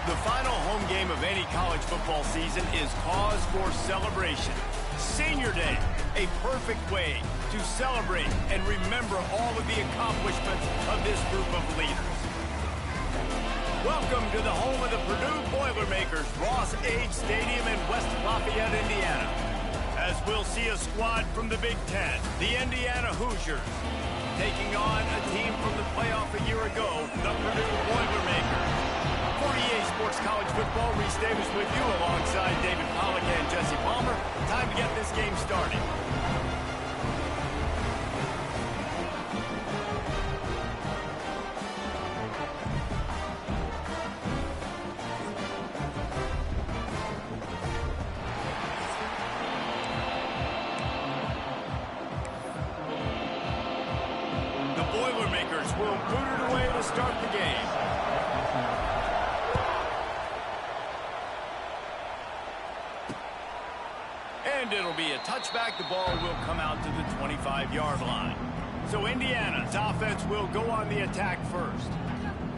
The final home game of any college football season is cause for celebration. Senior Day, a perfect way to celebrate and remember all of the accomplishments of this group of leaders. Welcome to the home of the Purdue Boilermakers, Ross Age Stadium in West Lafayette, Indiana. As we'll see a squad from the Big Ten, the Indiana Hoosiers, taking on a team from the playoff a year ago, the Purdue Boilermakers. 48 Sports College Football, Reese Davis with you alongside David Pollack and Jesse Palmer. Time to get this game started. The Boilermakers will boot it away to start the game. And it'll be a touchback. The ball will come out to the 25-yard line. So Indiana's offense will go on the attack first.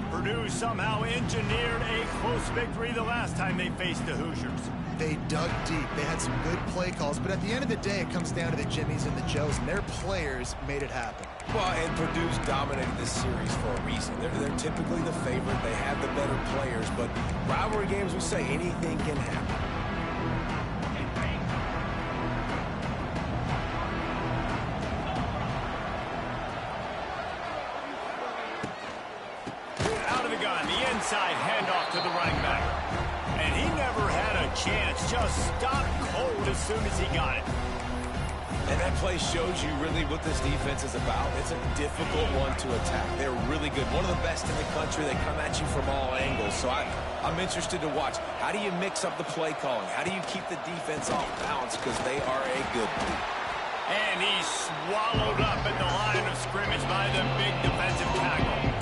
Purdue somehow engineered a close victory the last time they faced the Hoosiers. They dug deep. They had some good play calls, but at the end of the day, it comes down to the Jimmies and the Joes, and their players made it happen. Well, and Purdue's dominated this series for a reason. They're typically the favorite. They have the better players, but rivalry games, we say anything can happen. Inside handoff to the running back. And he never had a chance. Just stopped cold as soon as he got it. And that play shows you really what this defense is about. It's a difficult one to attack. They're really good. One of the best in the country. They come at you from all angles. So I'm interested to watch. How do you mix up the play calling? How do you keep the defense off balance? Because they are a good team. And he's swallowed up at the line of scrimmage by the big defensive tackle.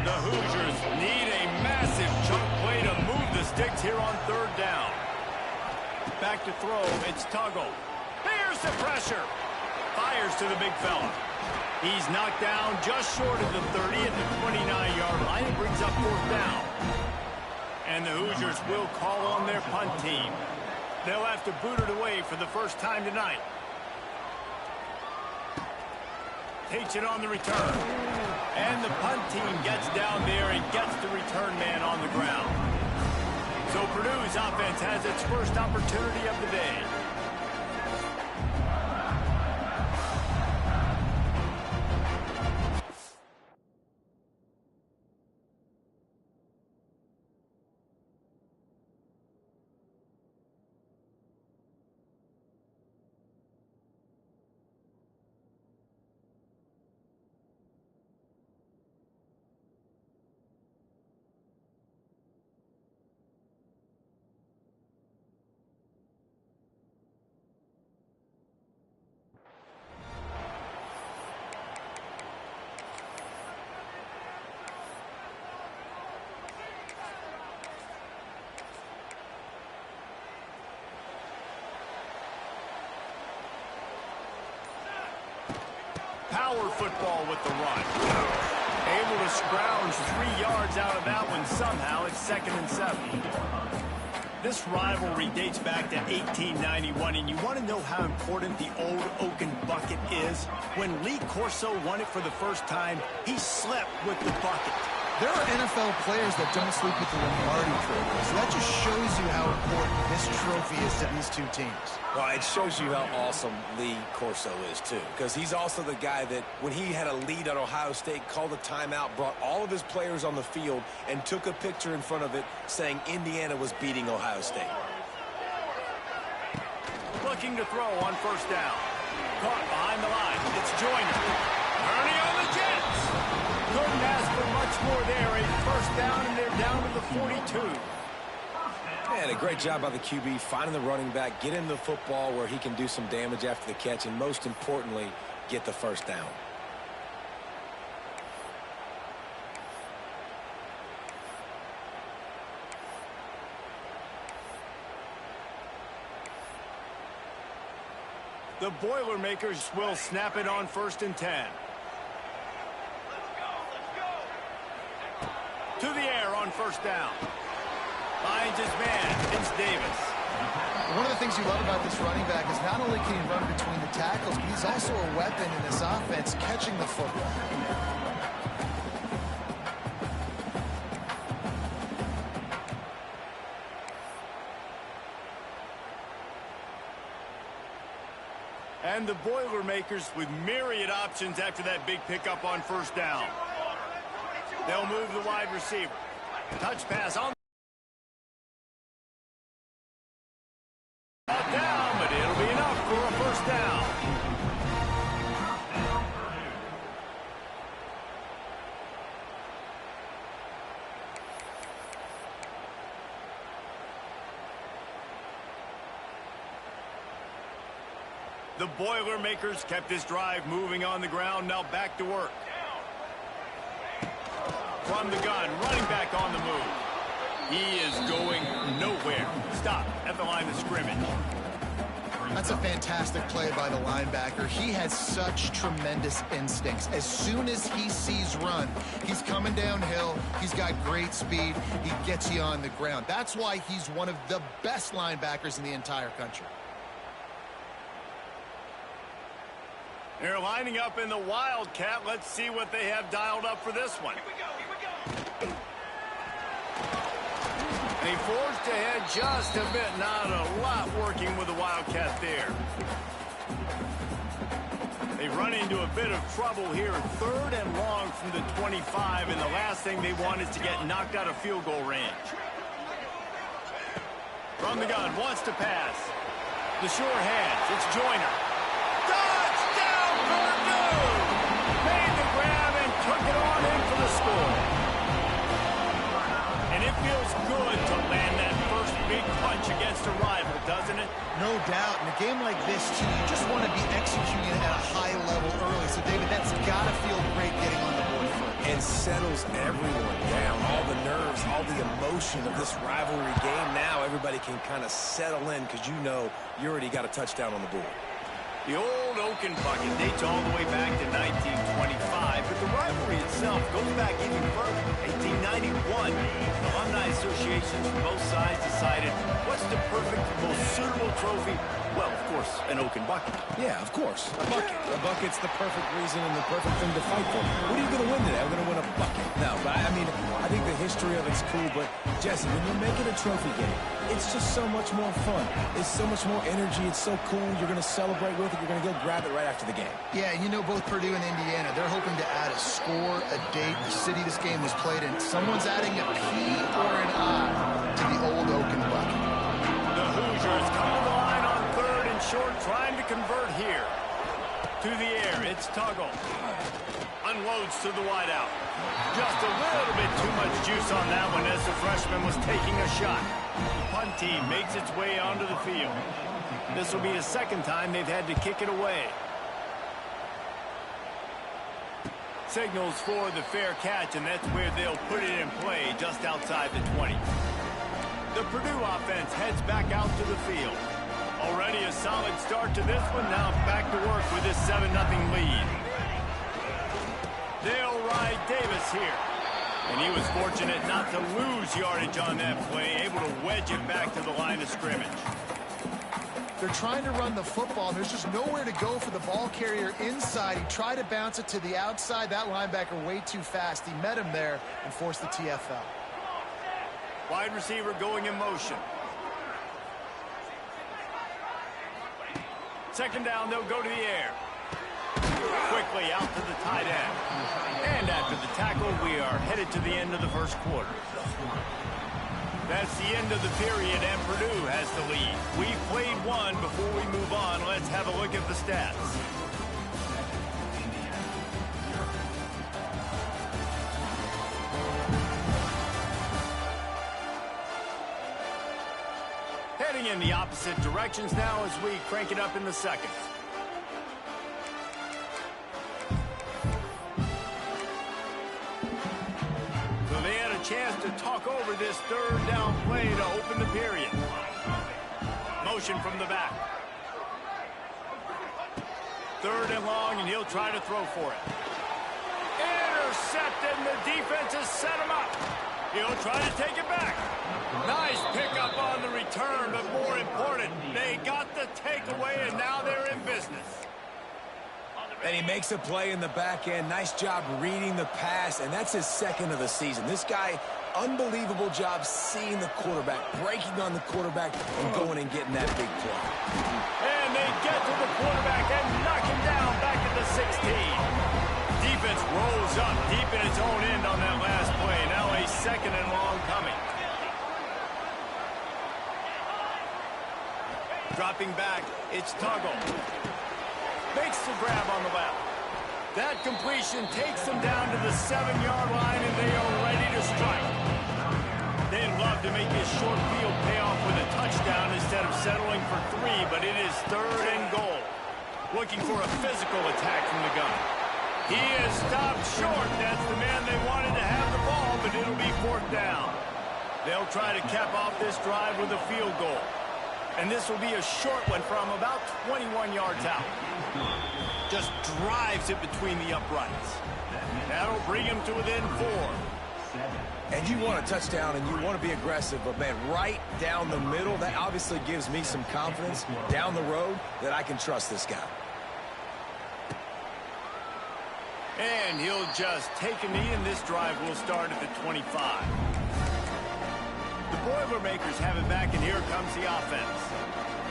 The Hoosiers need a massive chunk play to move the sticks here on third down. Back to throw, it's Tuggle. Here's the pressure. Fires to the big fella. He's knocked down just short of the 30 at the 29-yard line. It brings up fourth down. And the Hoosiers will call on their punt team. They'll have to boot it away for the first time tonight. Takes it on the return. And the punt team gets down there and gets the return man on the ground. So Purdue's offense has its first opportunity of the day. Power football with the run. Able to scrounge 3 yards out of that one somehow. It's 2nd and 7. This rivalry dates back to 1891, and you want to know how important the old Oaken bucket is? When Lee Corso won it for the first time, he slept with the bucket. There are NFL players that don't sleep with the Lombardi trophy, so that just shows you how important this trophy is to these two teams. Well, it shows you how awesome Lee Corso is, too, because he's also the guy that, when he had a lead on Ohio State, called a timeout, brought all of his players on the field, and took a picture in front of it saying Indiana was beating Ohio State. Looking to throw on first down. Caught behind the line. It's Joyner. Ernie on the Jets. Couldn't ask for much more there. A first down, and they're down to the 42. And a great job by the QB finding the running back, get him the football where he can do some damage after the catch, and most importantly, get the first down. The Boilermakers will snap it on 1st and 10. To the air on first down. Finds his man. It's Davis. One of the things you love about this running back is not only can he run between the tackles, but he's also a weapon in this offense, catching the football. And the Boilermakers with myriad options after that big pickup on first down. They'll move the wide receiver. Touch pass on. Down, but it'll be enough for a first down. The Boilermakers kept this drive moving on the ground. Now back to work. From the gun, running back on the move. He is going nowhere. Stop at the line of scrimmage. That's a fantastic play by the linebacker. He has such tremendous instincts. As soon as he sees run, he's coming downhill. He's got great speed. He gets you on the ground. That's why he's one of the best linebackers in the entire country. They're lining up in the Wildcat. Let's see what they have dialed up for this one. They forged ahead just a bit. Not a lot working with the Wildcat there. They run into a bit of trouble here. 3rd and long from the 25, and the last thing they want is to get knocked out of field goal range. From the gun, wants to pass. The sure hands, it's Joyner. Touchdown, Purdue! Made the grab and took it on in for the score. And it feels good to land that first big punch against a rival, doesn't it? No doubt. In a game like this, too, you just want to be executing at a high level early. So, David, that's got to feel great getting on the board first. And settles everyone down. All the nerves, all the emotion of this rivalry game. Now everybody can kind of settle in because you know you already got a touchdown on the board. The old Oaken bucket dates all the way back to 1925, but the rivalry itself goes back even further. 1891, the alumni associations from both sides decided what's the perfect, most suitable trophy? Well, of course, an Oaken bucket. Yeah, of course, a bucket. A bucket's the perfect reason and the perfect thing to fight for. What are you going to win today? I'm going to win a bucket. No, but I mean, I think the history of it's cool, but Jesse, when you're making a trophy game, it's just so much more fun. It's so much more energy. It's so cool. You're going to celebrate with it. You're going to go grab it right after the game. Yeah, you know, both Purdue and Indiana, they're hoping to add a score, a date, the city this game was played in. Someone's adding a P or an I to the old Oaken bucket. The Hoosiers come to the line on 3rd and short, trying to convert here. To the air, it's Tuggle. Unloads to the wideout. Just a little bit too much juice on that one as the freshman was taking a shot. The punt team makes its way onto the field. This will be the second time they've had to kick it away. Signals for the fair catch, and that's where they'll put it in play just outside the 20. The Purdue offense heads back out to the field. Already a solid start to this one. Now back to work with this 7-0 lead. They'll ride Davis here. And he was fortunate not to lose yardage on that play, able to wedge it back to the line of scrimmage. They're trying to run the football, and there's just nowhere to go for the ball carrier inside. He tried to bounce it to the outside. That linebacker way too fast. He met him there and forced the TFL. Wide receiver going in motion. Second down, they'll go to the air. Quickly out to the tight end. And after the tackle, we are headed to the end of the first quarter. That's the end of the period, and Purdue has the lead. We've played one. Before we move on, let's have a look at the stats. Heading in the opposite directions now as we crank it up in the second. So they had a chance to talk over this 3rd down play to open the period. Motion from the back. 3rd and long, and he'll try to throw for it. Intercepted, and the defense has set him up. He'll try to take it back. Not Nice pickup on the return, but more important, they got the takeaway, and now they're in business. And he makes a play in the back end. Nice job reading the pass, and that's his second of the season. This guy, unbelievable job seeing the quarterback, breaking on the quarterback, and going and getting that big play. And they get to the quarterback and knock him down back at the 16. Defense rolls up deep in its own end on that last play. Now a second and long coming. Dropping back, it's Tuggle. Makes the grab on the left. That completion takes them down to the 7-yard line, and they are ready to strike. They'd love to make this short field pay off with a touchdown instead of settling for 3, but it is 3rd and goal. Looking for a physical attack from the gun. He is stopped short. That's the man they wanted to have the ball, but it'll be 4th down. They'll try to cap off this drive with a field goal. And this will be a short one from about 21 yards out. Just drives it between the uprights. That'll bring him to within 4. And you want a touchdown and you want to be aggressive, but man, right down the middle, that obviously gives me some confidence down the road that I can trust this guy. And he'll just take a knee, and this drive will start at the 25. The Boilermakers have it back, and here comes the offense.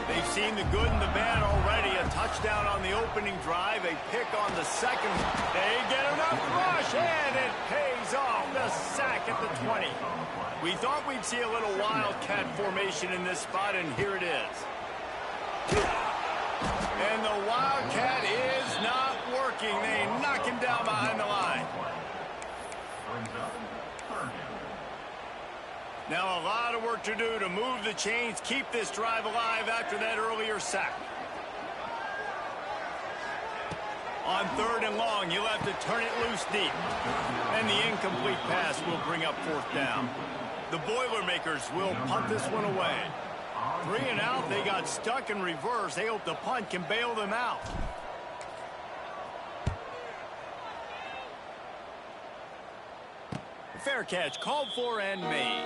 They've seen the good and the bad already. A touchdown on the opening drive, a pick on the second. They get enough rush, and it pays off. The sack at the 20. We thought we'd see a little wildcat formation in this spot, and here it is. And the wildcat is not working. They knock him down behind the line. Now a lot of work to do to move the chains, keep this drive alive after that earlier sack. On 3rd and long, you'll have to turn it loose deep. And the incomplete pass will bring up 4th down. The Boilermakers will punt this one away. 3 and out, they got stuck in reverse. They hope the punt can bail them out. Fair catch called for and made.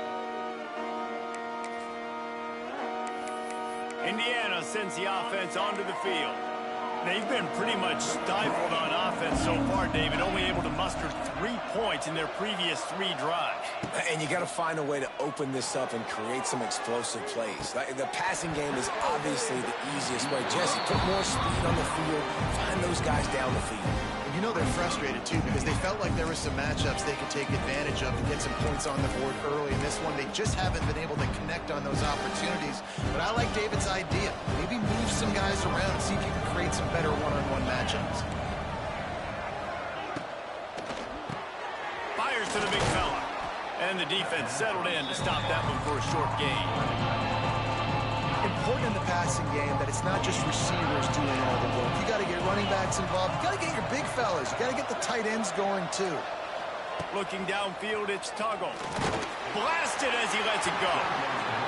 Indiana sends the offense onto the field. They've been pretty much stifled on offense so far, David, only able to muster 3 points in their previous 3 drives. And you got to find a way to open this up and create some explosive plays. The passing game is obviously the easiest way. Jesse, put more speed on the field, find those guys down the field. And you know they're frustrated, too, because they felt like there were some matchups they could take advantage of and get some points on the board early. In this one, they just haven't been able to connect on those opportunities. But I like David's idea. Maybe move some guys around and see if you can create some better one-on-one matchups. Fires to the big fella. And the defense settled in to stop that one for a short gain. Important in the passing game that it's not just receivers doing all the work. You got to get running backs involved. You got to get your big fellas. You got to get the tight ends going too. Looking downfield, it's Tuggle. Blasted as he lets it go.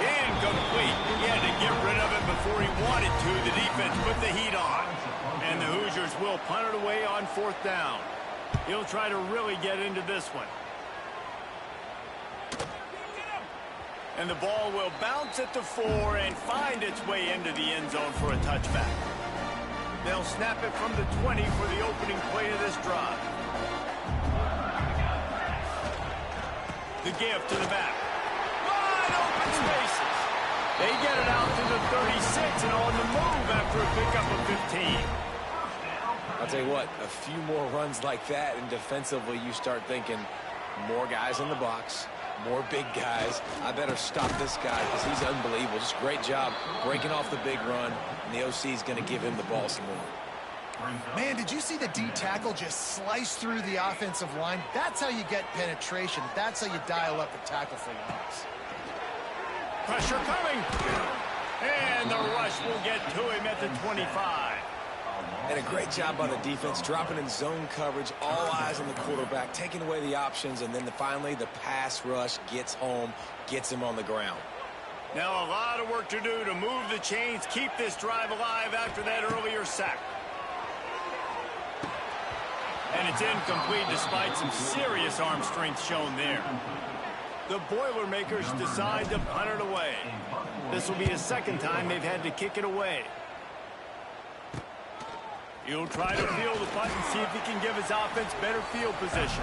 Incomplete. He had to get rid of it before he wanted to. The defense put the heat on. And the Hoosiers will punt it away on 4th down. He'll try to really get into this one. And the ball will bounce at the 4 and find its way into the end zone for a touchback. They'll snap it from the 20 for the opening play of this drive. The give to the back. Wide open spaces. They get it out to the 36 and on the move after a pickup of 15. I'll tell you what, a few more runs like that, and defensively you start thinking more guys in the box, more big guys. I better stop this guy because he's unbelievable. Just great job breaking off the big run, and the OC is going to give him the ball some more. Man, did you see the D tackle just slice through the offensive line? That's how you get penetration. That's how you dial up the tackle for loss. Pressure coming. And the rush will get to him at the 25. And a great job by the defense, dropping in zone coverage, all eyes on the quarterback, taking away the options, and then finally the pass rush gets home, gets him on the ground. Now a lot of work to do to move the chains, keep this drive alive after that earlier sack. And it's incomplete despite some serious arm strength shown there. The Boilermakers decide to punt it away. This will be the second time they've had to kick it away. He'll try to field the punt and see if he can give his offense better field position.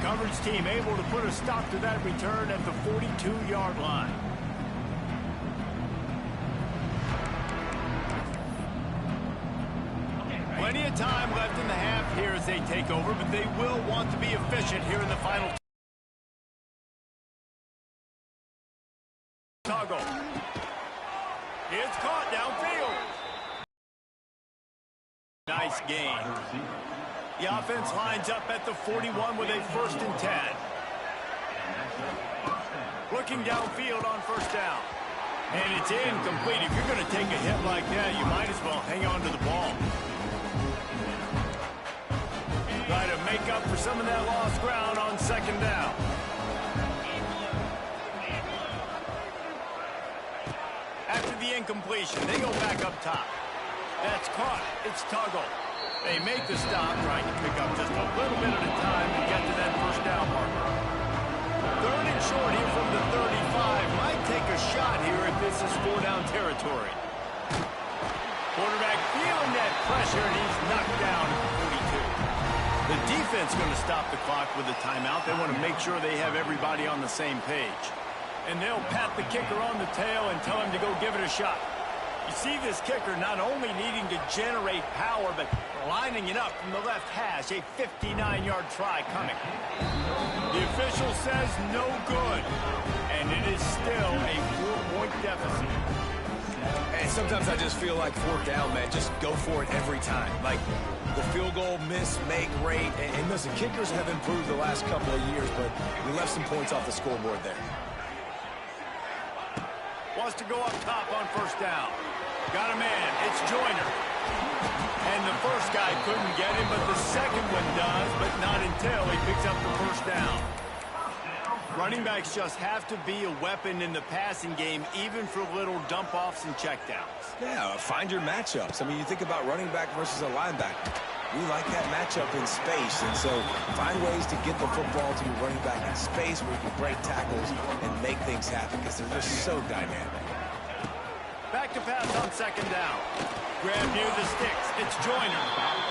Coverage team able to put a stop to that return at the 42-yard line. Plenty of time left in the half here as they take over, but they will want to be efficient here in the final. Toggle. It's caught downfield. Nice gain. The offense lines up at the 41 with a 1st and 10. Looking downfield on 1st down. And it's incomplete. If you're going to take a hit like that, you might as well hang on to the ball. Try to make up for some of that lost ground on 2nd down. After the incompletion, they go back up top. That's caught. It's Tuggle. They make the stop, trying to pick up just a little bit at a time to get to that 1st down marker. 3rd and short here from the 35. Might take a shot here if this is 4-down territory. Quarterback feeling that pressure, and he's knocked down at the 42. The defense going to stop the clock with a timeout. They want to make sure they have everybody on the same page. And they'll pat the kicker on the tail and tell him to go give it a shot. You see this kicker not only needing to generate power, but lining it up from the left hash. A 59-yard try coming. The official says no good. And it is still a 4-point deficit. And sometimes I just feel like 4th down, man. Just go for it every time. Like the field goal miss-make rate. And listen, kickers have improved the last couple of years, but we left some points off the scoreboard there. Wants to go up top on 1st down. Got a man. It's Joyner. And the first guy couldn't get him, but the second one does, but not until he picks up the 1st down. Running backs just have to be a weapon in the passing game, even for little dump-offs and checkdowns. Yeah, find your matchups. I mean, you think about running back versus a linebacker. We like that matchup in space, and so find ways to get the football to your running back in space where you can break tackles and make things happen because they're just so dynamic. Back to pass on 2nd down. Grab near the sticks. It's Joyner.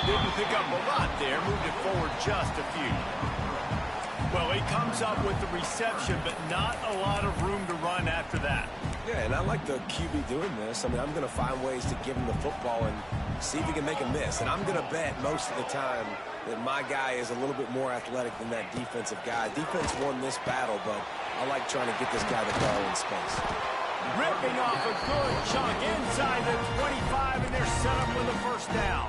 Didn't pick up a lot there. Moved it forward just a few. Well, he comes up with the reception, but not a lot of room to run after that. Yeah, and I like the QB doing this. I mean, I'm going to find ways to give him the football and see if he can make a miss. And I'm going to bet most of the time that my guy is a little bit more athletic than that defensive guy. Defense won this battle, but I like trying to get this guy the ball in space. Ripping off a good chunk inside the 25, and they're set up with a 1st down.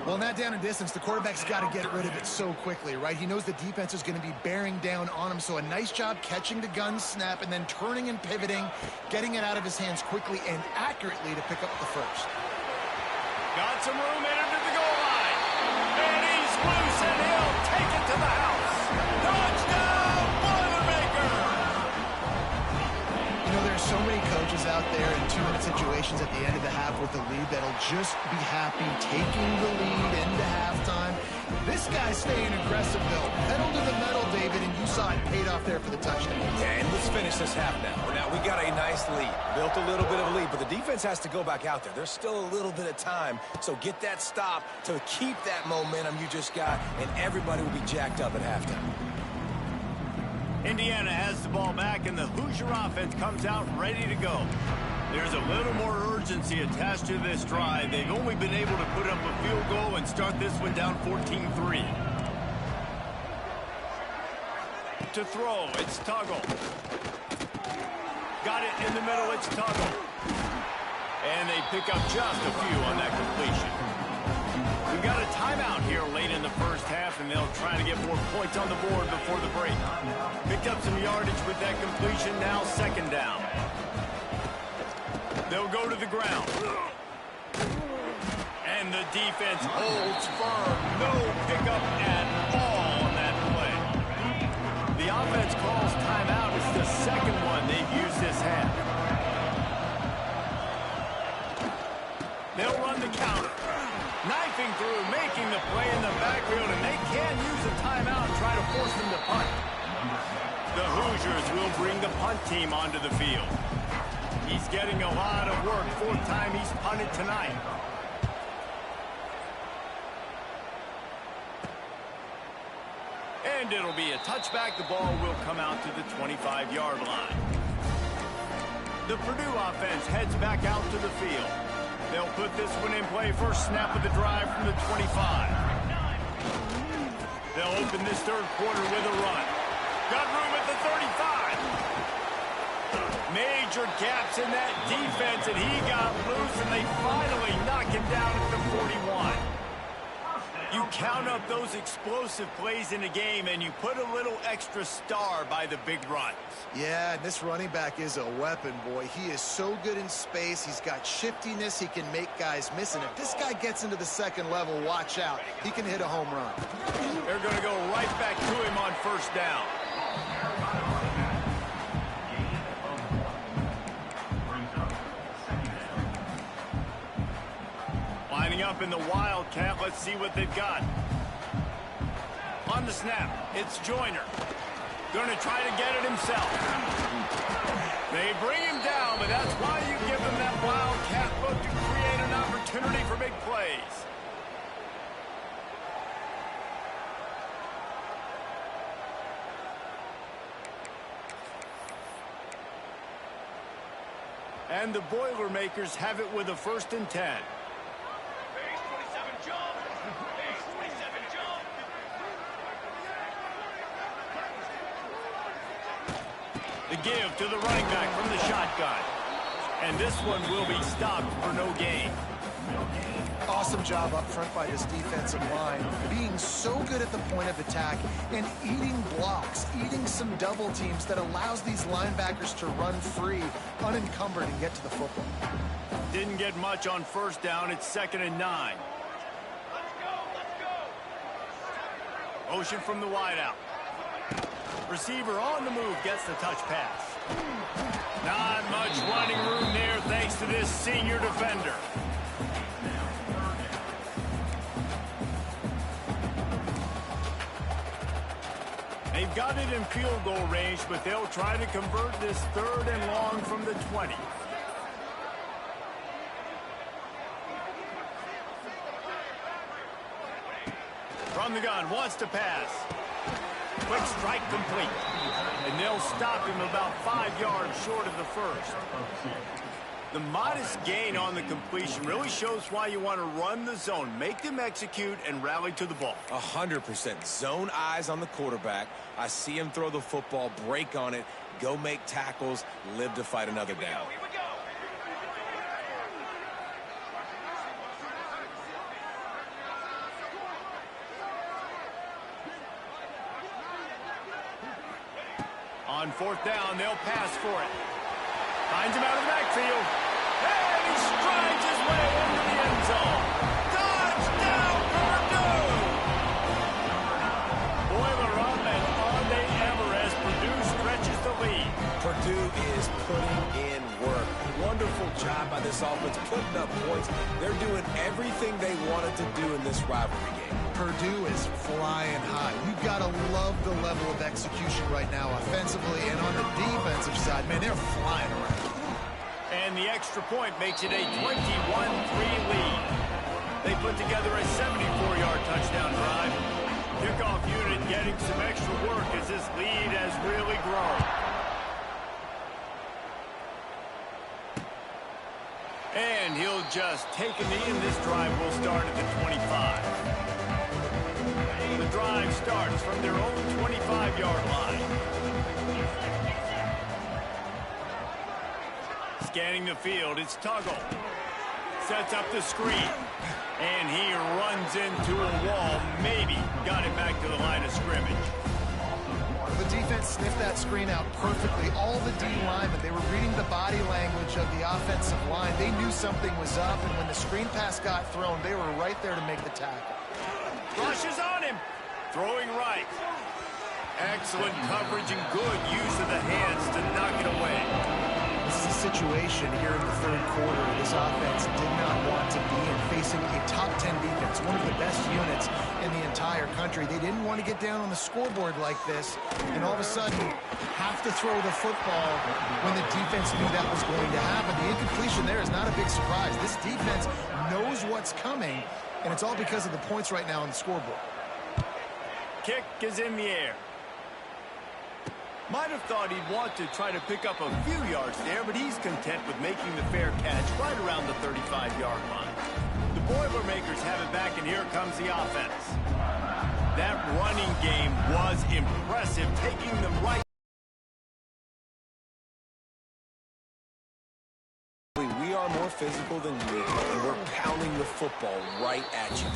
Well, in that down and distance, the quarterback's got to get rid of it so quickly, right? He knows the defense is going to be bearing down on him, so a nice job catching the gun snap and then turning and pivoting, getting it out of his hands quickly and accurately to pick up the 1st. Got some room in to the goal line. And he's loose, and he'll take it to the house. Touchdown, Boilermaker! You know, there's so many coaches out there in 2-minute situations at the end of the half with the lead that'll just be happy taking the lead into halftime. This guy's staying aggressive, though. Pedal to the metal, David, and you saw it paid off there for the touchdown. Yeah, and let's finish this half now. Now, we got a nice lead. Built a little bit of a lead, but the defense has to go back out there. There's still a little bit of time, so get that stop to keep that momentum you just got, and everybody will be jacked up at halftime. Indiana has the ball back, and the Hoosier offense comes out ready to go. There's a little more urgency attached to this drive. They've only been able to put up a field goal and start this one down 14-3. To throw, it's Tuggle. Got it in the middle, it's Tuggle. And they pick up just a few on that completion. We've got a timeout here late in the 1st half, and they'll try to get more points on the board before the break. Picked up some yardage with that completion, now 2nd down. They'll go to the ground. And the defense holds firm. No pickup at all on that play. The offense calls timeout. It's the 2nd one they've used this half. They'll run the counter. Knifing through, making the play in the backfield, and they can use a timeout and try to force them to punt. The Hoosiers They'll bring the punt team onto the field. He's getting a lot of work. Fourth time he's punted tonight. And it'll be a touchback. The ball will come out to the 25-yard line. The Purdue offense heads back out to the field. They'll put this one in play. First snap of the drive from the 25. They'll open this third quarter with a run. Got room at the 35. Major gaps in that defense, and he got loose, and they finally knock him down at the 41. You count up those explosive plays in a game, and you put a little extra star by the big runs. Yeah, and this running back is a weapon, boy. He is so good in space. He's got shiftiness. He can make guys miss. And if this guy gets into the second level, watch out. He can hit a home run. They're going to go right back to him on first down. Lining up in the Wildcat. Let's see what they've got. On the snap, it's Joyner. Going to try to get it himself. They bring him down, but that's why you give him that Wildcat look to create an opportunity for big plays. And the Boilermakers have it with a 1st and 10. The give to the running back from the shotgun. And this one will be stopped for no gain. Awesome job up front by this defensive line, being so good at the point of attack and eating blocks, eating some double teams that allows these linebackers to run free, unencumbered, and get to the football. Didn't get much on first down. It's 2nd and 9. Motion from the wideout. Receiver on the move gets the touch pass. Not much running room there thanks to this senior defender. They've got it in field goal range, but they'll try to convert this 3rd and long from the 20. From the gun, wants to pass. Quick strike complete. And they'll stop him about 5 yards short of the first. The modest gain on the completion really shows why you want to run the zone. Make them execute and rally to the ball. 100%. Zone eyes on the quarterback. I see him throw the football, break on it, go make tackles, live to fight another down. On 4th down, they'll pass for it. Finds him out of the backfield. And he strides his way into the end zone. Touchdown, Purdue! Boiler up, and are they ever as Purdue stretches the lead. Purdue is putting in work. Wonderful job by this offense, putting up points. They're doing everything they wanted to do in this rivalry game. Purdue is flying high. You've got to love the level of execution right now offensively, and on the defensive side, man, they're flying around. And the extra point makes it a 21-3 lead. They put together a 74-yard touchdown drive. Kickoff unit getting some extra work as this lead has really grown. And he'll just take a knee, and this drive will start at the 25. The drive starts from their own 25-yard line. Scanning the field, it's Tuggle. Sets up the screen. And he runs into a wall. Maybe got it back to the line of scrimmage. The defense sniffed that screen out perfectly. All the D linemen, they were reading the body language of the offensive line. They knew something was up, and when the screen pass got thrown, they were right there to make the tackle. Rushes on him. Throwing right. Excellent coverage and good use of the hands to knock it away. This is a situation here in the 3rd quarter this offense did not want to be in, facing a top 10 defense, one of the best units in the entire country. They didn't want to get down on the scoreboard like this, and all of a sudden, have to throw the football when the defense knew that was going to happen. The incompletion there is not a big surprise. This defense knows what's coming, and it's all because of the points right now on the scoreboard. Kick is in the air. Might have thought he'd want to try to pick up a few yards there, but he's content with making the fair catch right around the 35-yard line. The Boilermakers have it back, and here comes the offense. That running game was impressive, taking them right. We are more physical than you, and we're pounding the football right at you.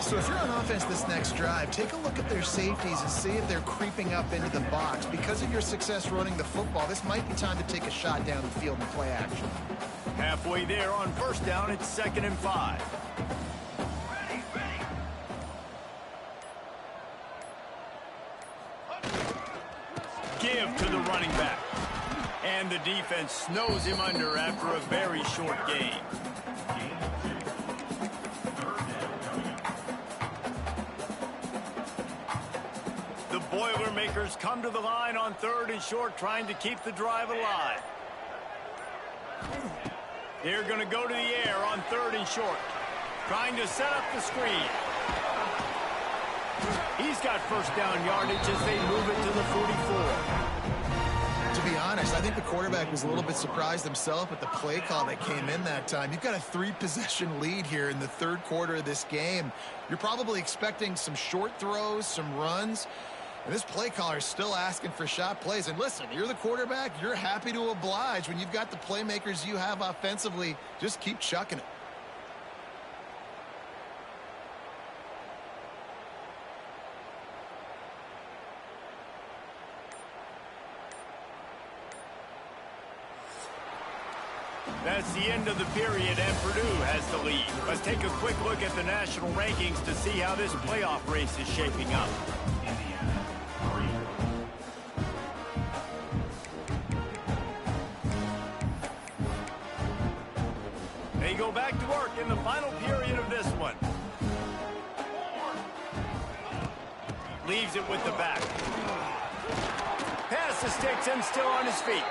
So if you're on offense this next drive, take a look at their safeties and see if they're creeping up into the box. Because of your success running the football, this might be time to take a shot down the field and play action. Halfway there on first down, it's 2nd and 5. Give to the running back. And the defense snows him under after a very short gain. The Boilermakers come to the line on 3rd and short, trying to keep the drive alive. They're going to go to the air on 3rd and short, trying to set up the screen. He's got first down yardage as they move it to the 44. To be honest, I think the quarterback was a little bit surprised himself at the play call that came in that time. You've got a 3-possession lead here in the 3rd quarter of this game. You're probably expecting some short throws, some runs, and this play caller is still asking for shot plays. And listen, you're the quarterback. You're happy to oblige when you've got the playmakers you have offensively. Just keep chucking it. That's the end of the period, and Purdue has the lead. Let's take a quick look at the national rankings to see how this playoff race is shaping up. They go back to work in the final period of this one. Leaves it with the back. Pass the sticks and still on his feet.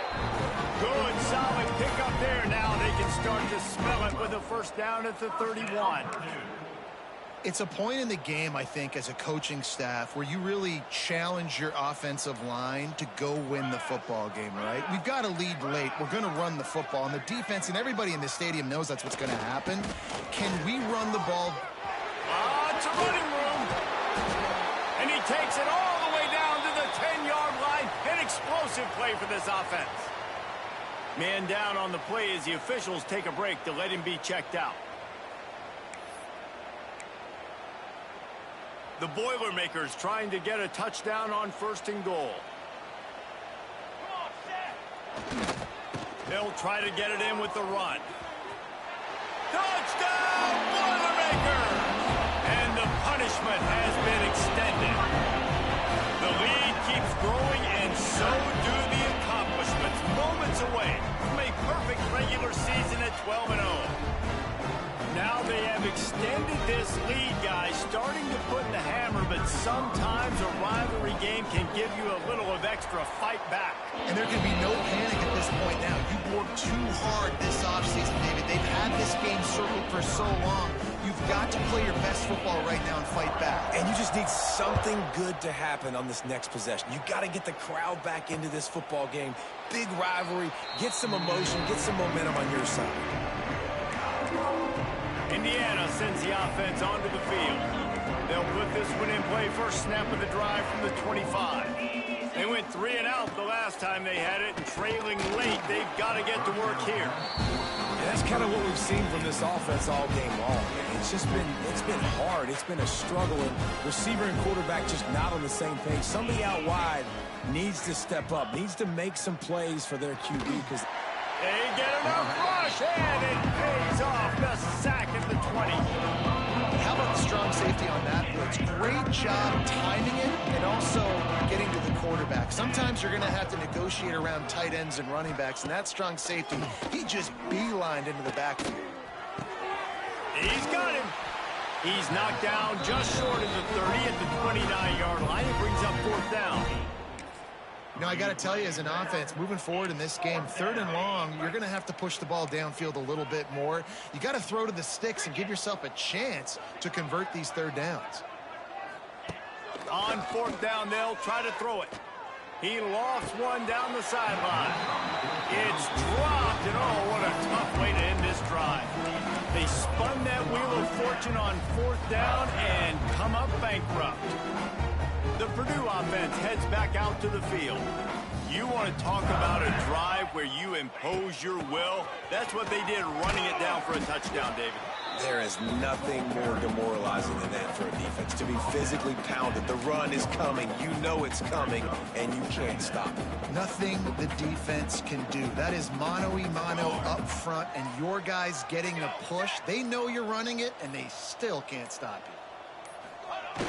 Good, solid pickup there. Now they can start to smell it with a first down at the 31. It's a point in the game, I think, as a coaching staff where you really challenge your offensive line to go win the football game, right? We've got to lead late. We're going to run the football. And the defense and everybody in the stadium knows that's what's going to happen. Can we run the ball? It's a running room. And he takes it all the way down to the 10-yard line. An explosive play for this offense. Man down on the play as the officials take a break to let him be checked out. The Boilermakers trying to get a touchdown on 1st and goal. They'll try to get it in with the run. Touchdown, Boilermakers! And the punishment has been extended. The lead keeps growing, and so do the accomplishments. Moments away from a perfect regular season at 12-0. Now they have extended this lead, guys, starting to put the hammer, but sometimes a rivalry game can give you a little of extra fight back. And there can be no panic at this point now. You've worked too hard this offseason, David. They've had this game circled for so long. You've got to play your best football right now and fight back. And you just need something good to happen on this next possession. You got to get the crowd back into this football game. Big rivalry. Get some emotion. Get some momentum on your side. Indiana sends the offense onto the field. They'll put this one in play. First snap of the drive from the 25. They went 3 and out the last time they had it, and trailing late, they've got to get to work here. And that's kind of what we've seen from this offense all game long. It's been hard. It's been a struggle, and receiver and quarterback just not on the same page. Somebody out wide needs to step up, needs to make some plays for their QB because they get enough rush, and it pays off. The sack at the 20. How about the strong safety on that blitz? Great job timing it and also getting to the quarterback. Sometimes you're going to have to negotiate around tight ends and running backs, and that strong safety, he just beelined into the backfield. He's got him. He's knocked down just short of the 30 at the 29-yard line. It brings up 4th down. You know, I got to tell you, as an offense, moving forward in this game, 3rd and long, you're going to have to push the ball downfield a little bit more. You got to throw to the sticks and give yourself a chance to convert these 3rd downs. On 4th down, they'll try to throw it. He lofts one down the sideline. It's dropped, and oh, what a tough way to end this drive. They spun that wheel of fortune on 4th down and come up bankrupt. The Purdue offense heads back out to the field. You want to talk about a drive where you impose your will? That's what they did, running it down for a touchdown, David. There is nothing more demoralizing than that for a defense, to be physically pounded. The run is coming. You know it's coming, and you can't stop it. Nothing the defense can do. That is mano-a-mano up front, and your guys getting the push. They know you're running it, and they still can't stop you.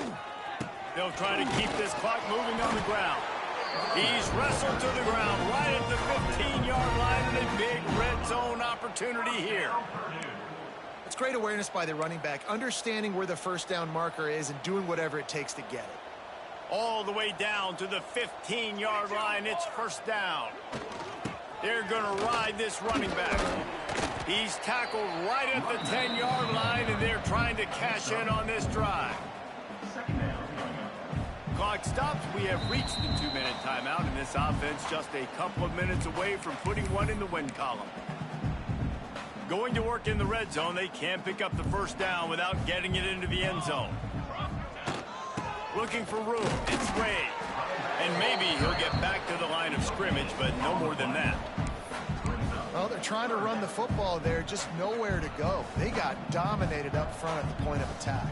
They'll try to keep this clock moving on the ground. He's wrestled to the ground right at the 15-yard line, and a big red zone opportunity here. It's great awareness by the running back, understanding where the 1st down marker is and doing whatever it takes to get it. All the way down to the 15-yard line. It's 1st down. They're going to ride this running back. He's tackled right at the 10-yard line, and they're trying to cash in on this drive. Clock stops. We have reached the 2-minute timeout, and this offense just a couple of minutes away from putting one in the win column. Going to work in the red zone. They can't pick up the 1st down without getting it into the end zone. Looking for room. It's Ray. And maybe he'll get back to the line of scrimmage, but no more than that. Well, they're trying to run the football there, just nowhere to go. They got dominated up front at the point of attack.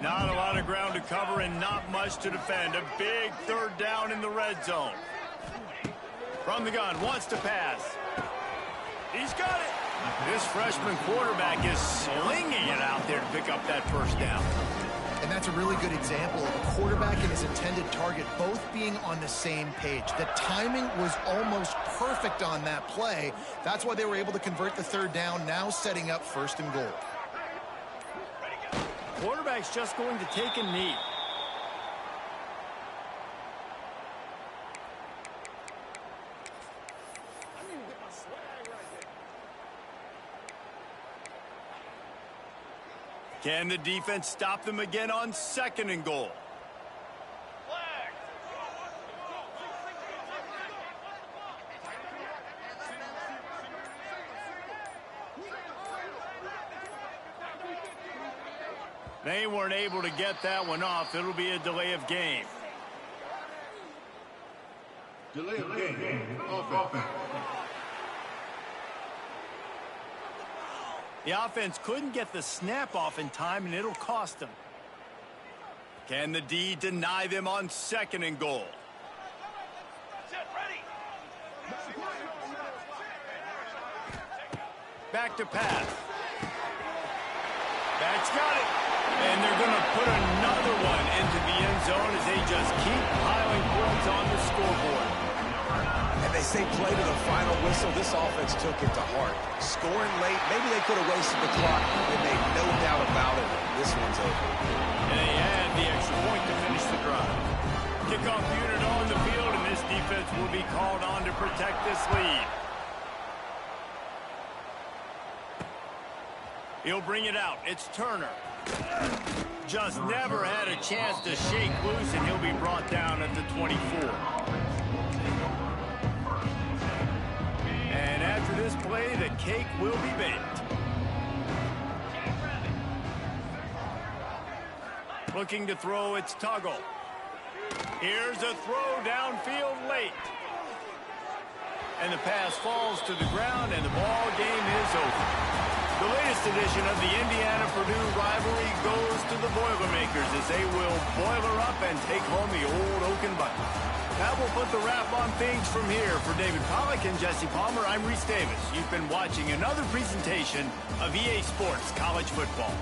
Not a lot of ground to cover and not much to defend. A big 3rd down in the red zone. From the gun, wants to pass. He's got it. This freshman quarterback is slinging it out there to pick up that 1st down. And that's a really good example of a quarterback and his intended target both being on the same page. The timing was almost perfect on that play. That's why they were able to convert the 3rd down, now setting up 1st and goal. Quarterback's just going to take a knee. Can the defense stop them again on 2nd and goal? They weren't able to get that one off. It'll be a delay of game. Delay of game. Offense. The offense couldn't get the snap off in time, and it'll cost them. Can the D deny them on 2nd and goal? Back to pass. That's got it. And they're going to put another one into the end zone as they just keep piling points on the scoreboard. And they say play to the final whistle. This offense took it to heart. Scoring late, maybe they could have wasted the clock. They made no doubt about it. This one's over. And they had the extra point to finish the drive. Kickoff unit on the field, and this defense will be called on to protect this lead. He'll bring it out. It's Turner. Just never had a chance to shake loose, and he'll be brought down at the 24. And after this play, the cake will be baked. Looking to throw, it's Tuggle. Here's a throw downfield late. And the pass falls to the ground, and the ball game is over. The latest edition of the Indiana-Purdue rivalry goes to the Boilermakers as they will boiler up and take home the old Oaken Bucket. That will put the wrap on things from here. For David Pollack and Jesse Palmer, I'm Reese Davis. You've been watching another presentation of EA Sports College Football.